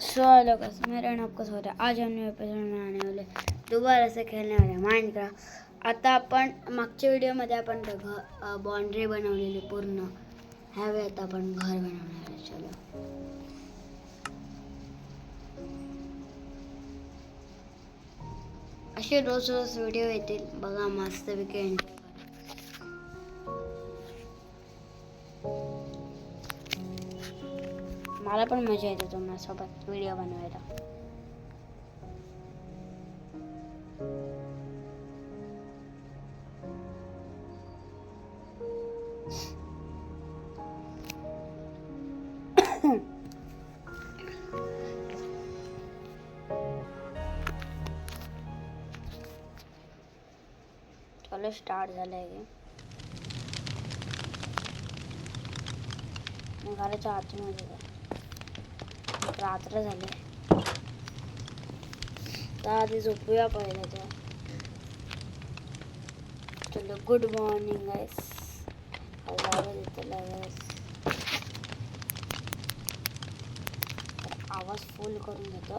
So hello guys, मेरा नाम आपका स्वागत है। आज हम न्यू एपिसोड में आने वाले दोबारा से खेळणे वाले माइनक्राफ्ट। आता आपण मागच्या व्हिडिओमध्ये आपण बाउंड्री बनवलेली पूर्ण, ह्या वेळेत आपण घर बनवणार आहे. चलो असे रोज रोज व्हिडिओ येतील बघा, मस्तपैकी एन्जॉय करा. मला पण मजा येते तुम्हासोबत व्हिडिओ बनवायला. चलो स्टार्ट झालंय की घराच्या आतमध्ये रात्र झाले. तर आधी झोपूया पहिलं तर. चलो गुड मॉर्निंग गाइस. आवाज फुल करून घेतो.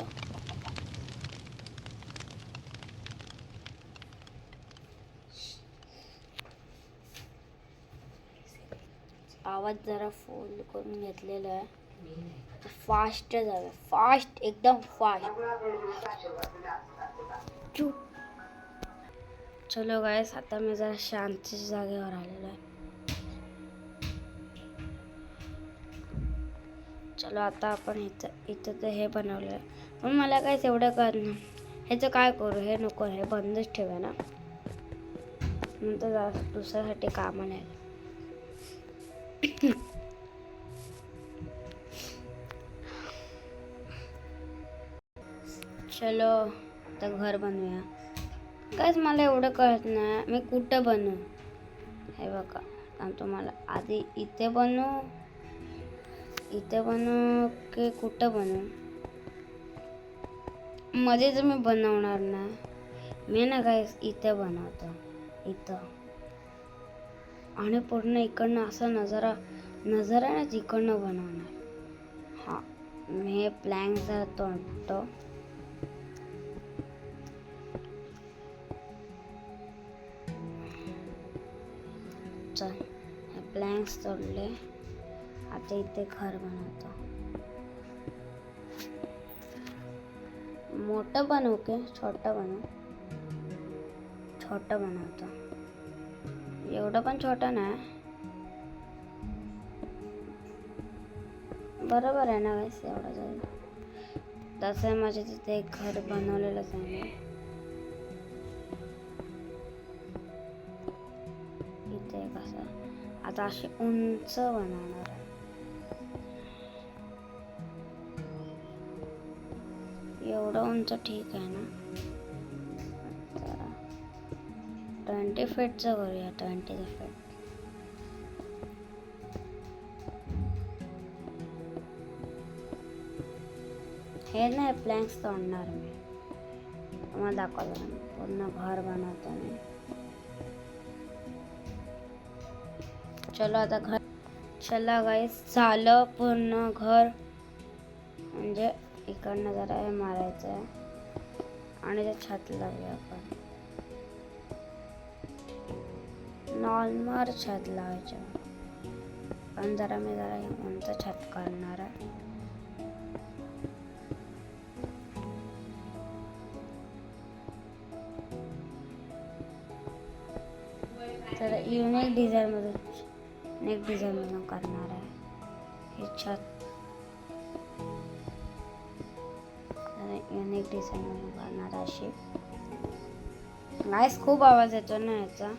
आवाज जरा फुल करून घेतलेला आहे. फास्ट जाऊया, फास्ट एकदम फास्ट. चलो गाइस, आता मी जरा शांत जागेवर आलेलो आहे. चलो आता आपण इथं तर हे बनवलं आहे, पण मला काय तेवढं कळत नाही ह्याचं काय करू. हे नको, हे बंदच ठेवा ना, नंतर जरा दुसऱ्यासाठी कामं नाही. चलो आता घर बनवूया. कायच मला एवढं कळत नाही मी कुठं बनवू. हे बघा, आणि तुम्हाला आधी इथे बनवू की कुठं बनवू. मध्येच मी बनवणार ना, मी ना काय इथे बनवतो, इथं. आणि पूर्ण इकडनं असा नजारा ना तिकडनं बनवणार. हा, मी हे प्लॅन जरा तोडतो. चल, हे प्लॅन्स तोडले. आता इथे घर बनवतो. मोठं बनवू की छोटं बनवू. छोटं बनवतो, एवढं पण छोटं नाही. बरोबर आहे ना गाइस, एवढं जाईल. तसं माझ्या तिथे एक घर बनवलेलंच आहे. इथे कसं आता अशी उंच बनवणार आहे. एवढं उंच ठीक आहे ना. 20 फीटचं करूया, 20 फीट. हे नाही प्लॅन्स तोडणार मी, तुम्हाला दाखवलं ना. पूर्ण घर बनवतो मी. चलो आता घर. चला गाइस, झालं पूर्ण घर. म्हणजे इकडनं जरा हे मारायचं आहे आणि ते छत लावूया आपण. नॉर्मल छत लावायचं, पण जरा मी उंच छत करणार आहे. तर युनिक डिझाईन मधून करणार आहे हे छत. युनिक डिझाईन मधून करणार अशी. गाइस खूप आवाज येतो ना याचा,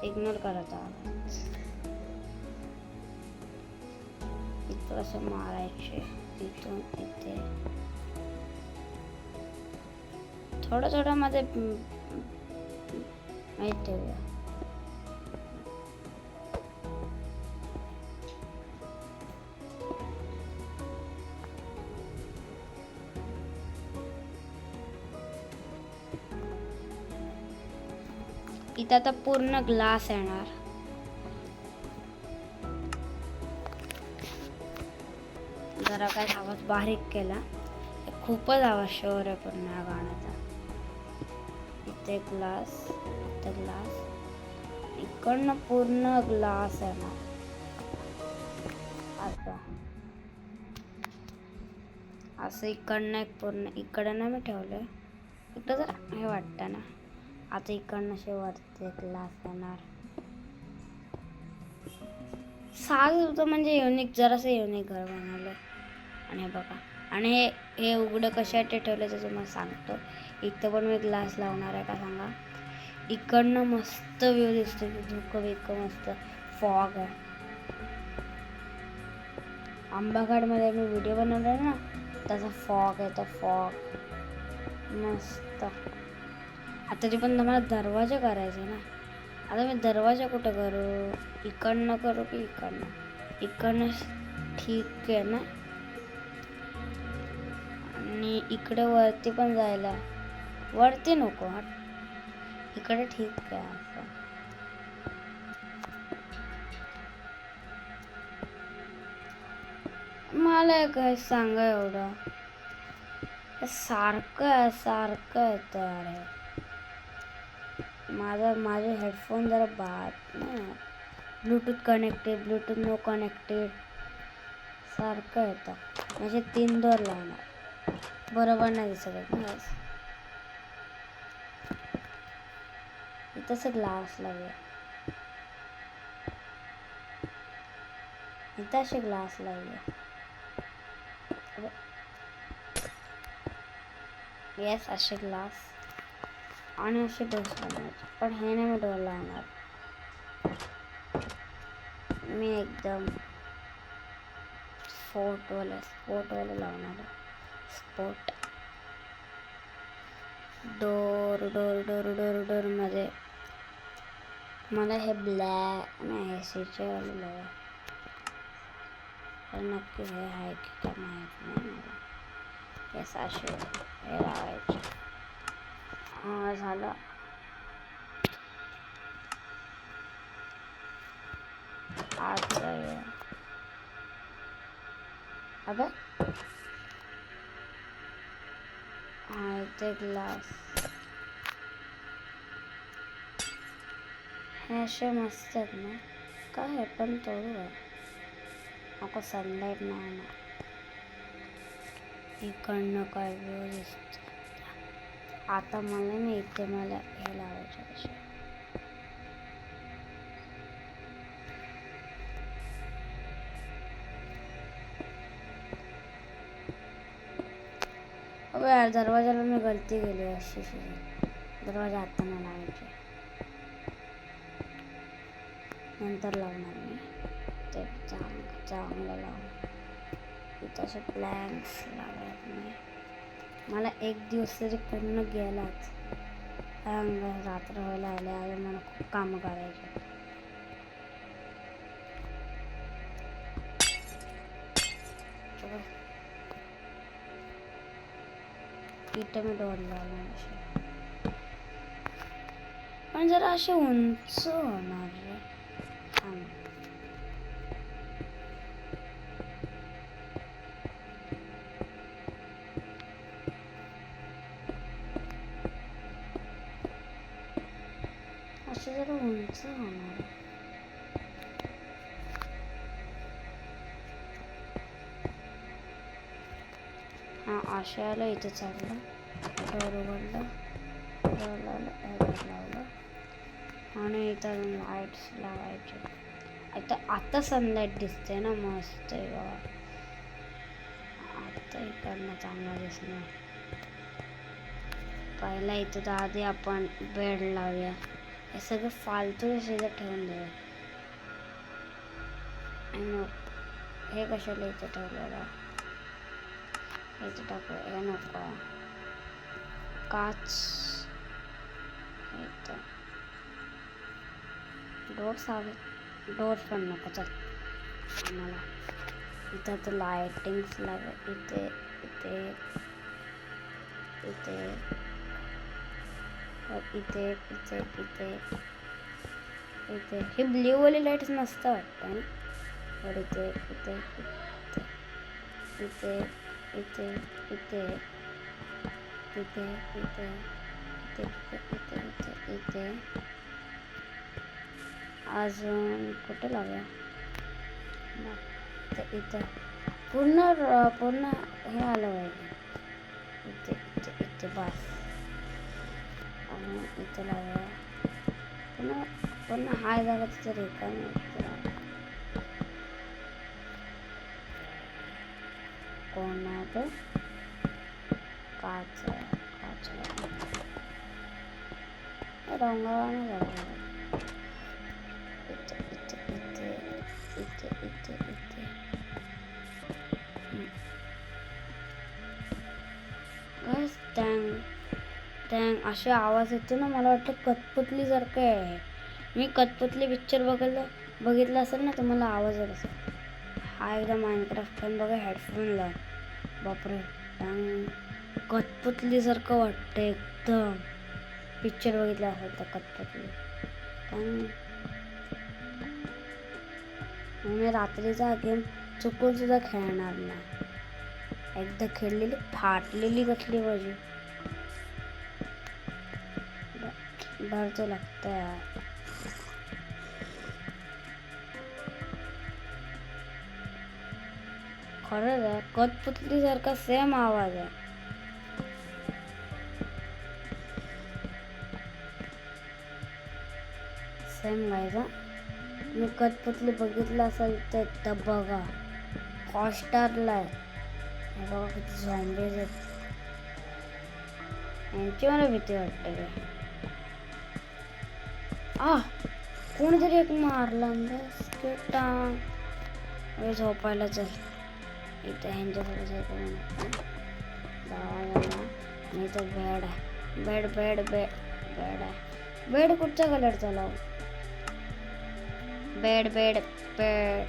इग्नोर करत आवाज. इथं असं मारायचे, इथून इथे थोडं मध्ये माहीत ठेवूया. इथं आता पूर्ण ग्लास येणार. जरा काय आवाज बारीक केला खूपच आवाज शोर आहे पण या गाण्याचा. इथे ग्लास, इथे ग्लास, इकडनं पूर्ण ग्लास आहे ना. आता असं इकडनं एक पूर्ण इकडं ना मी ठेवलंय, इकडं जर हे वाटतं ना. आता इकडनं असे वरती ग्लास येणार. साज होतं म्हणजे युनिक, जरासं युनिक घर बनवलं. आणि बघा, आणि हे उघडं कशासाठी ठेवलं ते तुम्हाला सांगतो. इथं पण मी ग्लास लावणार आहे का सांगा. इकडनं मस्त व्ह्यू दिसतो की धुकं बिकं मस्त फॉग आहे. आंबाघाटमध्ये मी व्हिडिओ बनवला ना त्याचा फॉग आहे, तो फॉग मस्त. आता ते पण तुम्हाला दरवाजा करायचे ना. आता मी दरवाजा कुठं करू, इकडनं करू की इकडनं ठीक आहे ना. आणि इकडे वरती पण जायला, वरती नको, इकडे ठीक आहे. असं मला काय सांगा, एवढं सारखं येतं अरे. माझे हेडफोन जरा बाद ना, Bluetooth connected, Bluetooth no connected सारखं येतं. म्हणजे 3 दोर लावणार, बरोबर नाही दिसत ना. इथं ग्लास लावूया, इथं असे ग्लास लावूया. येस, असे ग्लास आणि असे डोस बनवायचे. पण हे नाही मी डोर लावणार, मी एकदम स्पोर्टवाले लावणार. स्पोर्ट डोर मध्ये मला हे ब्लॅक नाही, स्विचवाले लावा. नक्की हे आहे की काय माहीत नाही मला. येस, असे हे लावायचे. हा झालं. आत जाऊया. अगं हा, इथे ग्लास, हे असे मस्त आहेत ना. काय हे पण तोडू आहे नको, सनलाईट नाही ना. इकडनं काय व्यू दिसत. आता मला नाही, इथे मला हे लावायचे असे. अबे यार, दरवाजाला मी गलती केली. अशी दरवाजा आता नाही लावायचे, नंतर लावणार मी ते चांगलं लावणार. इथं असे प्लॅन्स लावणार मी. मला एक दिवस तरी पूर्ण गेलाच. रात्र व्हायला आले, मला खूप कामं करायचे. इथं मी डोर लावणार असे, पण जरा असे उंच होणार रे. असे जरा उंच होणार. हा, असे आलं. इथे चाललं, डोर उघडलं, डोर लावलं आणि इथं लाईट्स लावायचे. आता सनलाईट दिसते ना मस्त आहे बघा. आता इकडनं चांगला दिसणार. पहिला इथं तर आधी आपण बेड लावूया. हे सगळं फालतू शेजार ठेवून देऊया. आणि हे कशाला इथं ठेवलेलं, इथं टाकू. हे नको, काच इथं. डोर पण नको. चल, आम्हाला इथं तर लायटिंग्स लागेल. इथे इथे इथे इथे इथे इथे इथे हे ब्ल्यूवाले लाईट्स मस्त वाटतं ना. और इथे इथे इथे इथे इथे इथे इथे इथे इथे इथे इथे इथे अजून कुठे लावूया? इथे पूर्ण पूर्ण हे आलं पाहिजे. इथे इथे इथे बस. आणि इथे लावूया पूर्ण पूर्ण हाय जागा तिथे रिकामी कोणात काच काच रंगाने झालं. इथे इथे इथे इथे इथे इथे बस टँग टँग असे आवाज येतो ना. मला वाटतं कठपुतली सारखं आहे. मी कठपुतली पिक्चर बघितला असेल ना तर मला आवाज येत असेल. हा एकदा माइनक्राफ्ट पण बघा हेडफोन लाव. बापरे कठपुतली सारखं वाटतं एकदम. पिक्चर बघितला असेल तर कठपुतली. मी रात्रीचा गेम चुकून सुद्धा खेळणार नाही. एकदा खेळलेली फाटलेली कसली माझी. डर तो लगता है यार. खरंच आहे कठपुतली सारखा सेम आवाज आहे. सेम गायचा. मी कठपुतली बघितलं असेल तर बघा हॉटस्टारला आहे. बघा किती झॉम्बीज आहेत. यांची मला भीती वाटते रे. कोणीतरी एक मारला टांग. झोपायला चल. इथे ह्यांच्यासाठी झोपायला नाही तर बेड आहे. बेड बेड बेड बेड आहे. बेड कुठच्या कलरचा लावू? बेड बेड बेड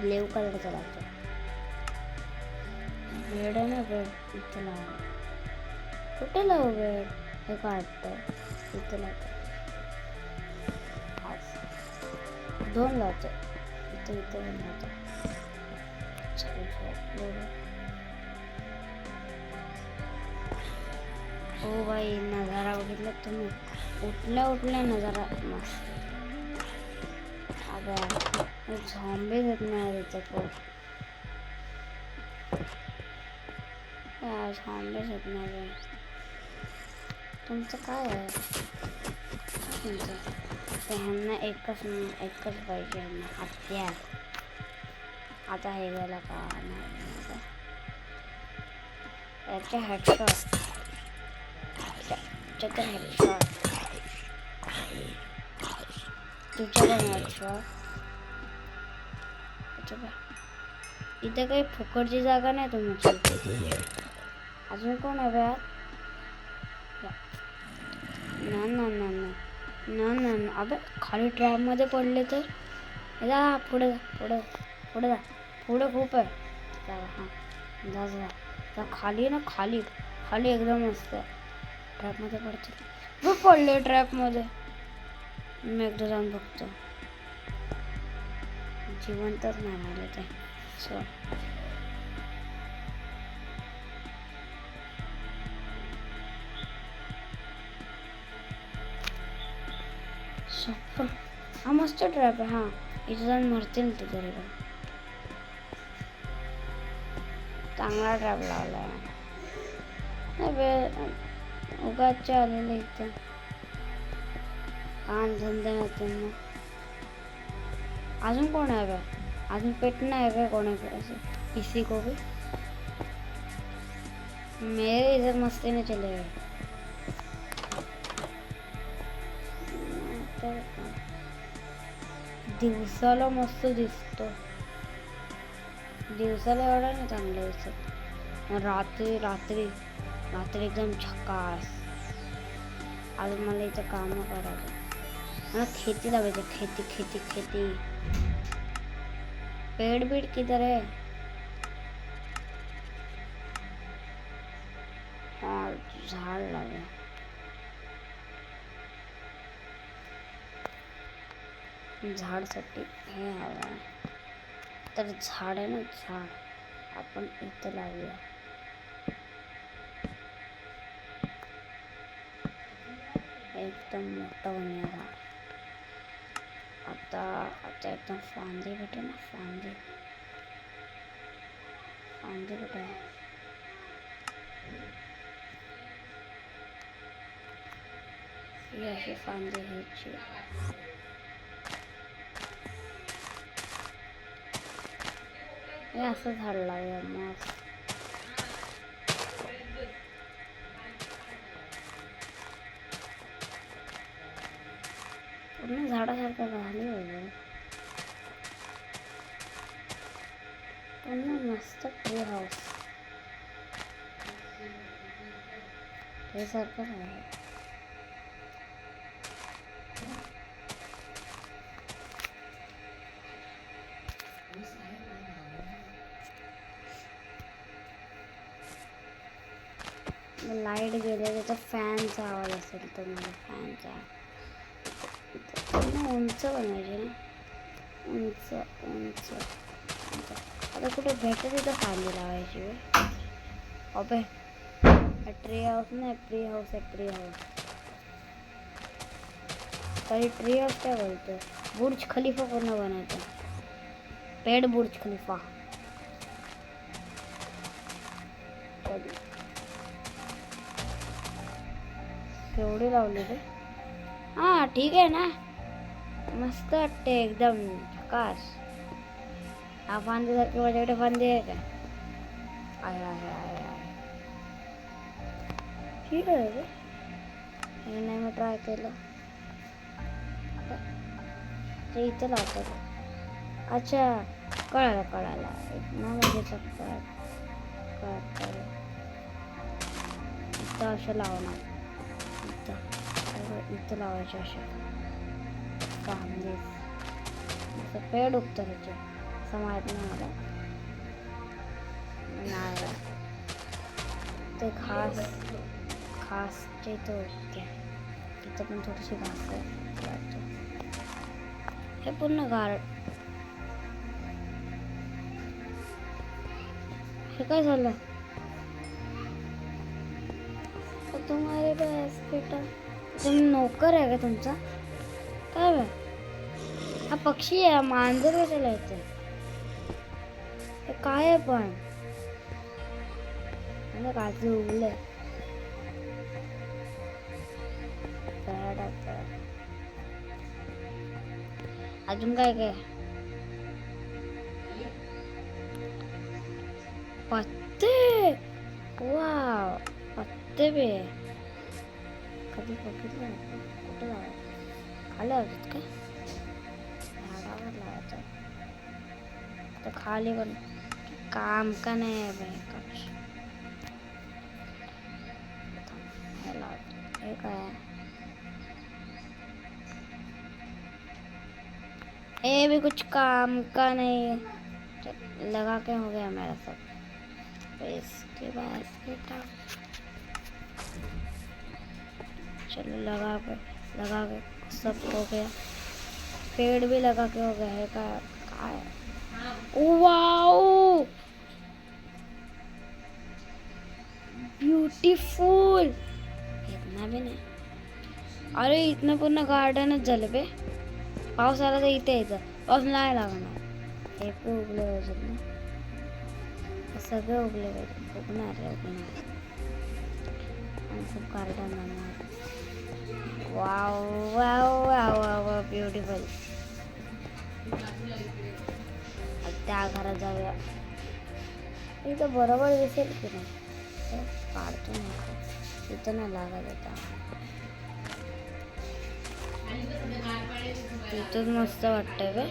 ब्ल्यू कलरचा लावतो. बेड आहे ना बेड इथे लावू. कुठे लावू बेड? हे काढतो इथे लावतो. दोन लावतो इथे इथे पण लावतो. ओ भाई नजारा बघितला तुम्ही? उठल्या नजारा मस्त. अगं झॉम्बीज आहेत ना याच्यात. झॉम्बीज आहेत ना. तुमचं काय आहे? तुमचं ह्यांना एकच पाहिजे हत्यार. आता हे गेला का नाही. याच्या हेडशॉट त्याच्या हेडशॉट तुझ्या पण हेडशॉट. इथे काही फुकटची जागा नाही तुमची. अजून कोण आहे बा? ना ना ना ना ना ना ना. अबे खाली ट्रॅपमध्ये पडले तर जा. पुढे पुढे पुढे जा. पुढे खूप आहे. हां जा जा जा. खाली ना खाली खाली एकदम मस्त आहे. ट्रॅपमध्ये पडते. पडले ट्रॅपमध्ये. मी एकदा जाऊन बघतो. जिवंतच नाही राहिले ते. हा मस्त ट्रॅप आहे. हा इथे जाऊन मरतील ते तरी पण. चांगला ट्रॅप लावला आहे. उगाचे आलेले इथे काम धंदे नाही त्यांना. अजून कोण आहे बा? अजून पेट नाही आहे कोणाकडे असे किसी को भी? मेरे इधर मस्ती नहीं चले गए. दिवसाला मस्त दिसतो. दिवसाला एवढा नाही चांगला दिसत. रात्री रात्री रात्री एकदम झकास. आज मला इथं कामं करायचं. मला खेती लावायची. खेती खेती खेती. पेड़ बीड़ किधर है? हाँ झाड लावूया. झाडसाठी हे हवं आहे. तर झाड आहे ना झाड. आपण इथं लावूया. एकदम मोठं बनूया झाड. आता आता एकदम फांदी भेटे ना, फांदी कुठे आहे? ही अशी फांदी घ्यायची. हे असं झाड लावूया मस्त. पूर्ण झाडासारखं झाली पाहिजे. पूर्ण मस्त ट्री हाऊस हे सारखं आहे. लाईट गेले तर फॅनचा आवाज असेल तर मला फॅनचा उंच बनवायचे ना, उंच उंच. आता कुठे भेटत तिथं फांदी लावायची. अबे ट्री हाऊस नाही, ट्री हाऊस आहे, ट्री हाऊस. तरी ट्री हाऊस काय बोलतो? बुर्ज खलिफा पूर्ण बनायचं. पेड बुर्ज खलिफा. केवढे लावले ते? हा ठीक आहे ना, मस्त वाटते एकदम झकास. हा फांदी सारखी माझ्याकडे फांदी आहे का? आहे आहे आहे आहे. ठीक आहे रे, हे नाही मी ट्राय केलं. ते इथं लावतात. अच्छा कळालं ना, म्हणजे कळत इथं असं लावणार. इथं लावायचे असे फांदी. असं पेड उगतं त्याचे, असं माहीत नाही मला. नाही ते घासचे इथं उगते. इथं पण थोडीशी घास आहे. हे पूर्ण हे काय झालं? तुम्हारे पास बेटा, तुम्ही नोकर आहे का तुमचा? काय बा, हा पक्षी आहे, मांजर कशाला येते? हे काय आहे पण? काजू उगले. अजून काय काय? पत्ते. वाव, पत्ते बी कधी बघितलं? कुठे लावायचं? खाली लावतात का? झाडावर लावायचं. तर खाली पण काम का नाही आहे बाई. हे काय? ये भी कुछ काम का नहीं, लगा के हो गया मेरा सब। तो इसके बाद चलो लगा के सब हो गया। पेड़ भी लगा के हो गया है का? Wow beautiful. इतना भी नहीं, अरे इतना पूर्ण गार्डनच झालं बे. पाऊस आला तर इथे यायचं, पाऊस नाही लागणार. हे पण उगले पाहिजेत ना, सगळं उगले पाहिजे. उगणार सब गार्डन बनणार. Wow wow wow wow beautiful. त्या घरात जाऊया. इथं बरोबर दिसेल की नाही? काढतो नको, इथं नाही लागत आता. इथंच मस्त वाटतंय का?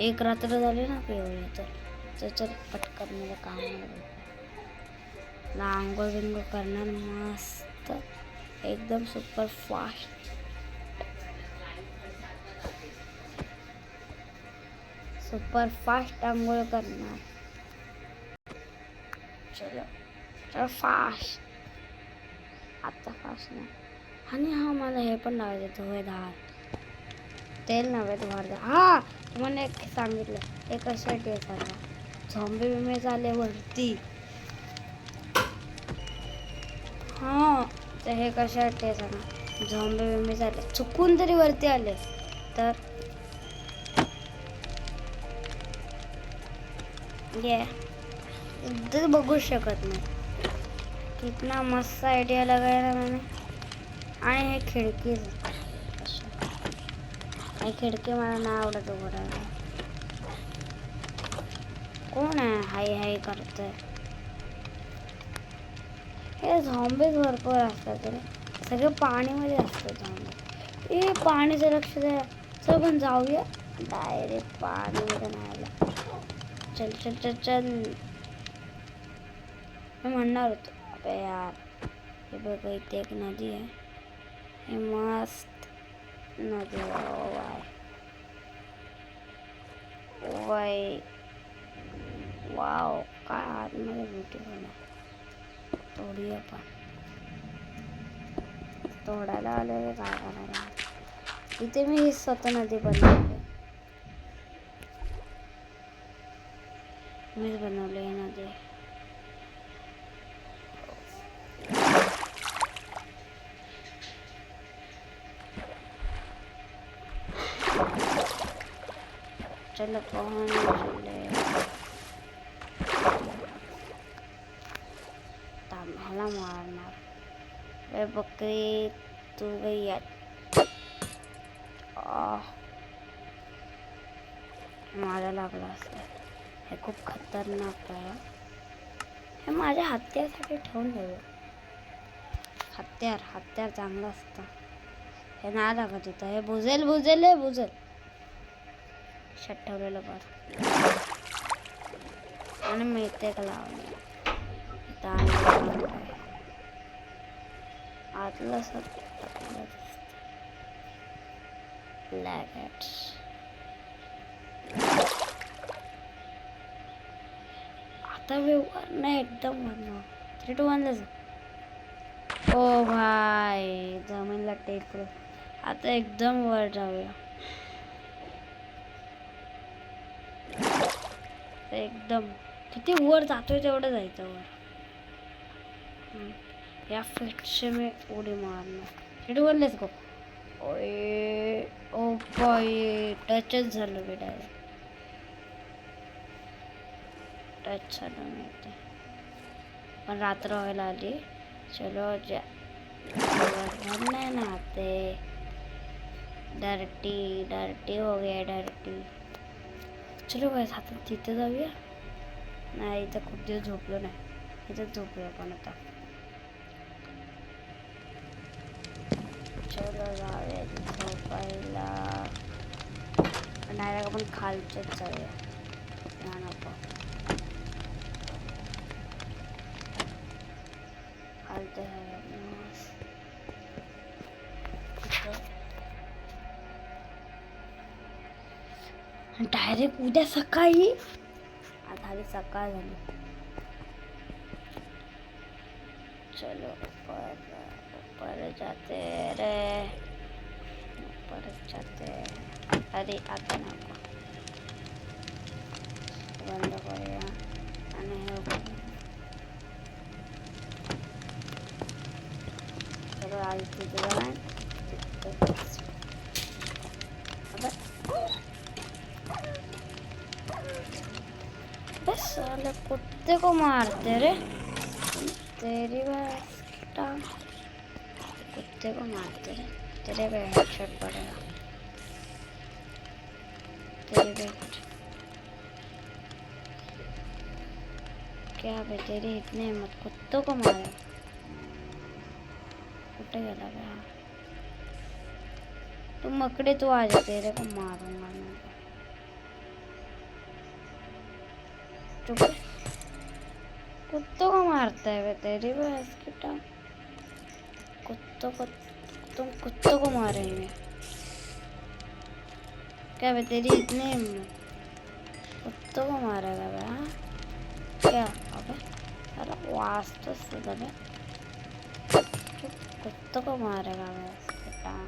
एक रात्र झाली ना पिवळी, तर पटकन मला काम ना, आंघोळ बिंघोळ करणार मस्त एकदम सुपर फास्ट. सुपर फास्ट आंघोळ करणार. चलो फास्ट. आता फास्ट नाही. आणि हा मला हे पण लावायचं, धुवेधार तेल नव्हे, धुवार. हा तुम्हाला एक सांगितलं, हे कशासाठी आहे सांगा? झॉम्बी बिम्बी झाले वरती. हा तर हे कशासाठी सांगा. झॉम्बी बिम्बी झाले चुकून तरी वरती आले तर ये इधर बघू शकत नाही. कितना मस्त आयडिया लगाया मैंने. आणि हे खिडकी ही खिडकी मला नाही आवडत उघडायला. कोण आहे हाय हाय करतंय. हे झॉम्बीज भरपूर असतात रे. सगळे पाणीमध्ये असतात झॉम्बी. ए पाणीचं लक्ष द्या. चल पण जाऊया. डायरेक्ट पाणीमध्ये नाही आला. चल चल चल चल. मी म्हणणार होतो अबे यार हे बघ इथे एक नदी आहे. हे मस्त नदी आहे. वाय वाव काय आतमध्ये ब्युटिफुल आहे. तोडूया पण. तोडायला आलेले काय करायला. इथे मी स्वतः नदी बनवली. मीच बनवली ही नदी. चलो पहुंच चले. ह्याला मारणार. वे बकरी तू गई आहे. मला लागला असेल. हे खूप खतरनाक आहे. हे माझ्या हत्यासाठी ठेवून ठेवलं. हत्यार चांगलं असतं. हे नाही लागत इथं. हे बुजेल. शट ठेवलेलं बरं. आणि मी इथे एक लावलं. आतलं सर लॅगेट्स. आता व्यवहार नाही एकदम बनव. 3 2 1 ओ भाई जमीनला टेकलो. आता एकदम वर जाऊया. एकदम किती वर जातोय तेवढं जायचं वर. या फिट से मैं उडी मारणार. 3 2 1 लेट्स गो. ओए ओ बाई टचच झालं बे. डायरेक्ट टच झालं मी इथे. पण रात्र व्हायला आली. चलो जा. नहीं नहाते. डर्टी हो गया डर्टी. चलो बस आता तिथे जाऊया. नाही इथं खूप दिवस झोपलो नाही. इथं झोपूया पण आता. चलो जाऊया झोपायला. डायरेक्ट आपण खालच्याच जाऊया. नको खालचं डायरेक्ट उद्या सकाळी. झाली सकाळ झाली. चलो ऊपर जाते रे. ऊपर जाते. अरे आता नको. बंद करूया आणि हे चलो आज तिथे जाऊन बस साले कुत्ते को मारते रे. तेरी बेटा कुत्ते को मारते रे. तेरे पे हेडशॉट पड़ेगा. तेरे पे क्या बे तेरी इतनी हिम्मत. कुत्तों को मारे. कुत्ते गेला बे. तू मकड़े तू आ जा. तेरे को मारूंगा मैं. चुप. कुत्तों को मारता है वे. तेरी भैंस की टांग. कुत्तों को तुम कुत्तों को मारेंगे क्या बे. तेरी इतनी हिम्मत. कुत्तों को मारेगा बे. हाँ क्या अबे साला वास्तव से बे. कुत्तों को मारेगा बे. टांग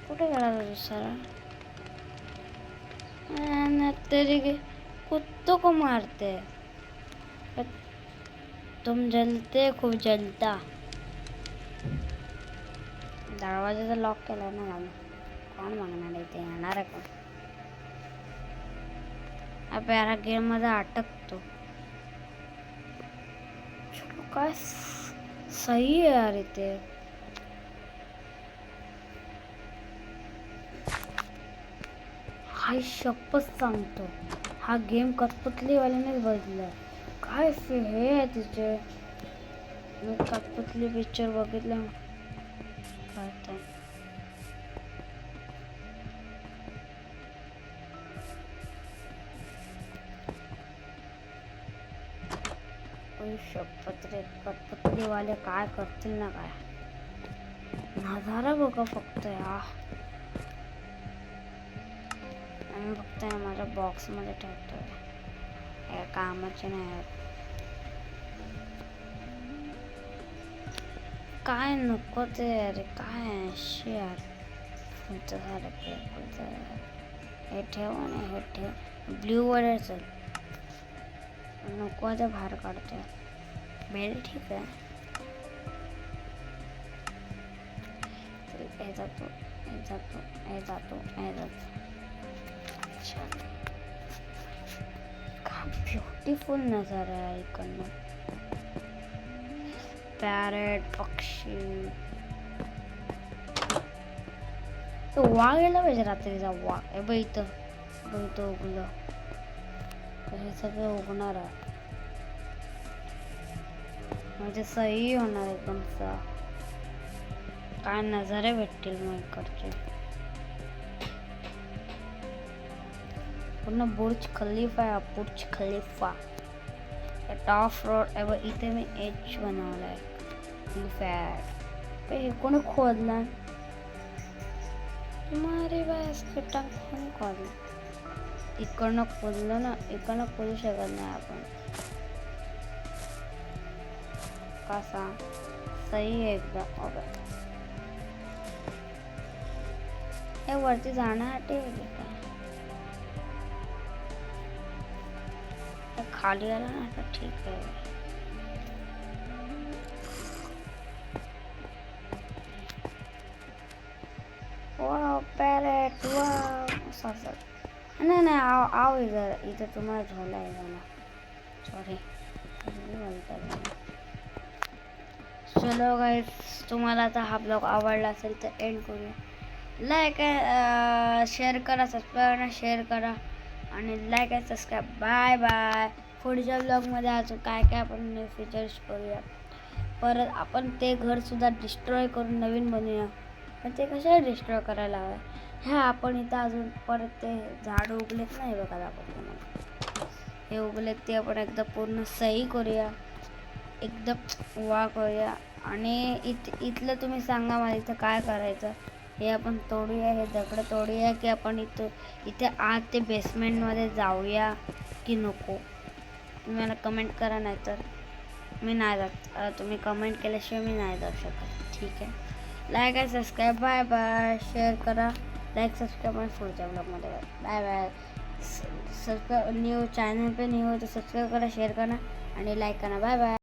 कुठे गेला दुसरा. तेरे के कुत्तों को मारते। तुम जलते खूप जलता. दरवाजाचा लॉक केला ना आम्ही. कोण मागणार आहे ते येणार आहे कोण? आपल्या गेम मध्ये अटकतो. काय सही आहे यार इथे. हाय शपथ सांगतो हा गेम कठपुतलीवाल्यानेच बदललाय. काय हे आहे तिचे. मी कठपुतली पिक्चर बघितला. शपथ रे कठपुतलीवाले काय करतील ना काय. नजारा बघा फक्त यार. आम्ही फक्त माझ्या बॉक्स मध्ये ठेवतोय. कामाचे नाही काय नको ते अरे काय अशी यार. फुलचं झालं हे ठेव आणि हे ठेव. ब्ल्यू वर चल नको आता बाहेर काढतोय. बेल ठीक आहे. हे जातो हे जातो हे जातो हे जातो. ब्युटिफुल नजारा आहे इकडनं. पॅरेट पक्षी. तो वाघ यायला पाहिजे रात्रीचा वाघ. हे बघ इथं उगलं. हे सगळं उगणार आहे म्हणजे सही होणार एकदम. काय नजारे भेटतील मग इकडचे. पूर्ण बुर्ज खलीफा आहे. बुर्ज खलीफा टॉप फ्लोर. इथे मी एच बनवलाय. हे कोणी खोदला. तुम्हारे बस के टंक कोणी खोदला. इकडनं खोदलं ना. इकडनं खोदू शकत नाही आपण. कसा सही आहे एकदम. हे वरती जाण्यासाठी का खाली आला ना तर ठीक आहे. Wow parrot wow. नाही आओ इधर तुम्हाला झोला आहे मला. सॉरी. चलो गाइस तुम्हाला आता हा ब्लॉग आवडला असेल तर एंड करूया. लाईक शेअर करा. सबस्क्राईब शेअर करा आणि लाईक आणि सबस्क्राईब. Bye bye. पुढच्या ब्लॉगमध्ये अजून काय काय आपण फीचर्स करूया. परत आपण ते घरसुद्धा डिस्ट्रॉय करून नवीन बनवूया. पण ते कशाला डिस्ट्रॉय करायला हवं. ह्या आपण इथं अजून परत ते झाड उगलेत नाही बघा दाखवतो. हे उगलेत ते आपण एकदा पूर्ण सही करूया. एकदम वा करूया. आणि इथलं तुम्ही सांगा मला इथं काय करायचं. हे आपण तोडूया. हे दगड तोडूया की आपण इथे आत ते बेसमेंटमध्ये जाऊया की नको. तुम्ही मला कमेंट करा. नाही तर मी नाही जात. तुम्ही कमेंट केल्याशिवाय मी नाही जाऊ शकत. ठीक आहे. लाईक आणि सबस्क्राईब. Bye bye. शेअर करा. लाईक सबस्क्राईब आणि पुढच्या ब्लॉगमध्ये bye bye. Subscribe new channel पे न्यू हो तो सबस्क्राईब करा. शेअर करा आणि लाईक करा. Bye bye.